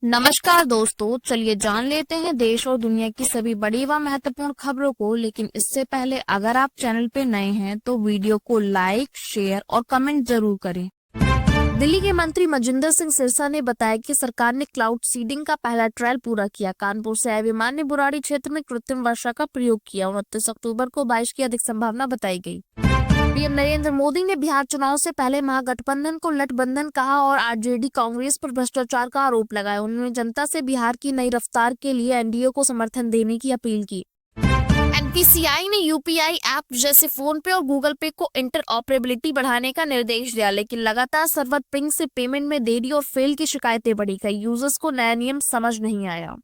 नमस्कार दोस्तों, चलिए जान लेते हैं देश और दुनिया की सभी बड़ी व महत्वपूर्ण खबरों को। लेकिन इससे पहले अगर आप चैनल पे नए हैं तो वीडियो को लाइक, शेयर और कमेंट जरूर करें। दिल्ली के मंत्री मजिंदर सिंह सिरसा ने बताया कि सरकार ने क्लाउड सीडिंग का पहला ट्रायल पूरा किया। कानपुर से आए विमान ने बुराड़ी क्षेत्र में कृत्रिम वर्षा का प्रयोग किया। 29 अक्टूबर को बारिश की अधिक संभावना बताई गई। पीएम नरेंद्र मोदी ने बिहार चुनाव से पहले महागठबंधन को लठबंधन कहा और आरजेडी कांग्रेस पर भ्रष्टाचार का आरोप लगाया। उन्होंने जनता से बिहार की नई रफ्तार के लिए एनडीए को समर्थन देने की अपील की। एनपीसीआई ने यूपीआई ऐप जैसे फोन पे और गूगल पे को इंटरऑपरेबिलिटी बढ़ाने का निर्देश दिया, लेकिन लगातार सर्वर पिंग से पेमेंट में देरी और फेल की शिकायतें बढ़ी। कई यूजर्स को नया नियम समझ नहीं आया।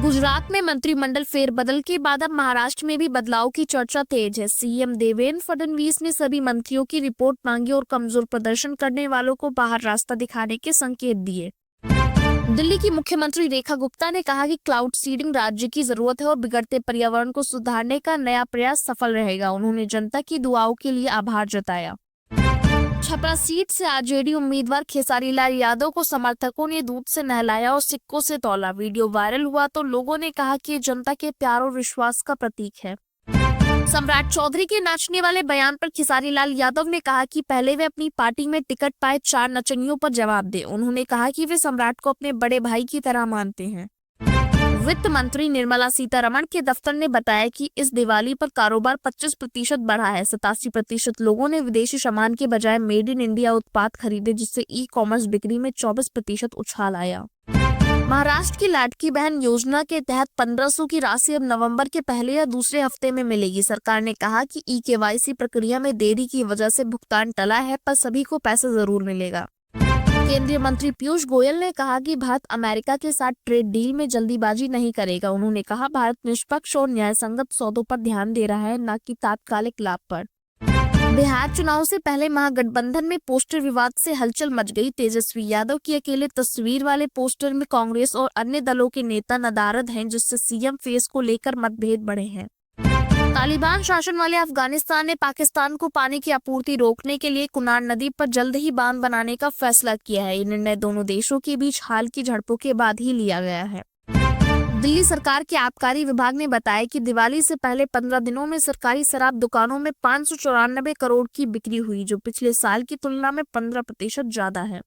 गुजरात में मंत्रिमंडल फेरबदल के बाद अब महाराष्ट्र में भी बदलाव की चर्चा तेज है। सीएम देवेंद्र फडणवीस ने सभी मंत्रियों की रिपोर्ट मांगी और कमजोर प्रदर्शन करने वालों को बाहर रास्ता दिखाने के संकेत दिए। दिल्ली की मुख्यमंत्री रेखा गुप्ता ने कहा कि क्लाउड सीडिंग राज्य की जरूरत है और बिगड़ते पर्यावरण को सुधारने का नया प्रयास सफल रहेगा। उन्होंने जनता की दुआओं के लिए आभार जताया। छपरा सीट से आरजेडी उम्मीदवार खेसारी लाल यादव को समर्थकों ने दूध से नहलाया और सिक्कों से तौला। वीडियो वायरल हुआ तो लोगों ने कहा कि जनता के प्यार और विश्वास का प्रतीक है। सम्राट चौधरी के नाचने वाले बयान पर खेसारी लाल यादव ने कहा कि पहले वे अपनी पार्टी में टिकट पाए 4 नचनियों पर जवाब दें। उन्होंने कहा कि वे सम्राट को अपने बड़े भाई की तरह मानते हैं। वित्त मंत्री निर्मला सीतारमण के दफ्तर ने बताया कि इस दिवाली पर कारोबार 25% बढ़ा है। 87% लोगों ने विदेशी सामान के बजाय मेड इन इंडिया उत्पाद खरीदे, जिससे ई कॉमर्स बिक्री में 24% उछाल आया। महाराष्ट्र की लाडकी बहन योजना के तहत 1500 की राशि अब नवंबर के पहले या दूसरे हफ्ते में मिलेगी। सरकार ने कहा कि ई-केवाईसी प्रक्रिया में देरी की वजह से भुगतान टला है, पर सभी को पैसा जरूर मिलेगा। केंद्रीय मंत्री पीयूष गोयल ने कहा कि भारत अमेरिका के साथ ट्रेड डील में जल्दीबाजी नहीं करेगा। उन्होंने कहा भारत निष्पक्ष और न्यायसंगत सौदों पर ध्यान दे रहा है, न कि तात्कालिक लाभ पर। बिहार चुनाव से पहले महागठबंधन में पोस्टर विवाद से हलचल मच गई। तेजस्वी यादव की अकेले तस्वीर वाले पोस्टर में कांग्रेस और अन्य दलों के नेता नदारद हैं, जिससे सीएम फेस को लेकर मतभेद बढ़े हैं। तालिबान शासन वाले अफगानिस्तान ने पाकिस्तान को पानी की आपूर्ति रोकने के लिए कुनार नदी पर जल्द ही बांध बनाने का फैसला किया है। ये निर्णय दोनों देशों के बीच हाल की झड़पों के बाद ही लिया गया है। दिल्ली सरकार के आबकारी विभाग ने बताया कि दिवाली से पहले 15 दिनों में सरकारी शराब दुकानों में 594 करोड़ की बिक्री हुई, जो पिछले साल की तुलना में 15% ज्यादा है।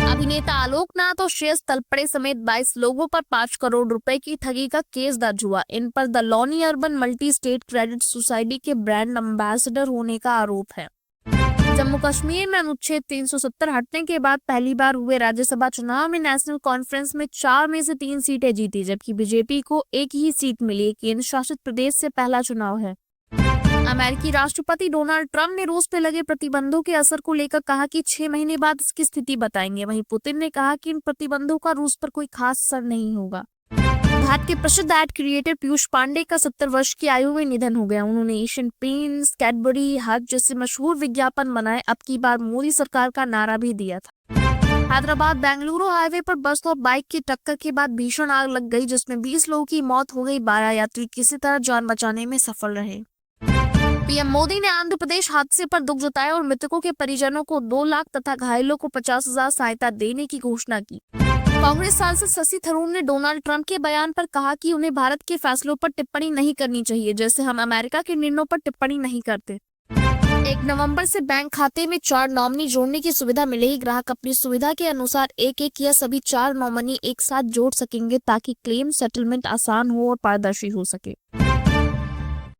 अभिनेता आलोकनाथ और श्रेयस तलपड़े समेत 22 लोगों पर 5 करोड़ रुपए की ठगी का केस दर्ज हुआ। इन पर द लॉनी urban multi state credit society के ब्रांड एम्बेसडर होने का आरोप है। जम्मू कश्मीर में अनुच्छेद 370 हटने के बाद पहली बार हुए राज्यसभा चुनाव में नेशनल कॉन्फ्रेंस में 4 में से 3 सीटें जीती, जबकि बीजेपी को एक ही सीट मिली। केंद्र शासित प्रदेश से पहला चुनाव है। अमेरिकी राष्ट्रपति डोनाल्ड ट्रंप ने रूस पे लगे प्रतिबंधों के असर को लेकर कहा कि 6 महीने बाद इसकी स्थिति बताएंगे। वहीं पुतिन ने कहा कि इन प्रतिबंधों का रूस पर कोई खास असर नहीं होगा। भारत के प्रसिद्ध एड क्रिएटर पीयूष पांडे का 70 वर्ष की आयु में निधन हो गया। उन्होंने एशियन पेंट्स, कैडबरी, हग जैसे मशहूर विज्ञापन बनाए। अब की बार मोदी सरकार का नारा भी दिया था। हैदराबाद बेंगलुरु हाईवे पर बस और बाइक की टक्कर के बाद भीषण आग लग गई, जिसमें 20 लोगों की मौत हो गई। 12 यात्री किसी तरह जान बचाने में सफल रहे। पीएम मोदी ने आंध्र प्रदेश हादसे पर दुख जताया और मृतकों के परिजनों को 2 लाख तथा घायलों को 50,000 सहायता देने की घोषणा की। कांग्रेस सांसद शशि थरूर ने डोनाल्ड ट्रंप के बयान पर कहा कि उन्हें भारत के फैसलों पर टिप्पणी नहीं करनी चाहिए, जैसे हम अमेरिका के निर्णयों पर टिप्पणी नहीं करते। 1 नवंबर से बैंक खाते में 4 नॉमिनी जोड़ने की सुविधा मिलेगी। ग्राहक अपनी सुविधा के अनुसार एक या सभी 4 नॉमिनी एक साथ जोड़ सकेंगे, ताकि क्लेम सेटलमेंट आसान हो और पारदर्शी हो सके।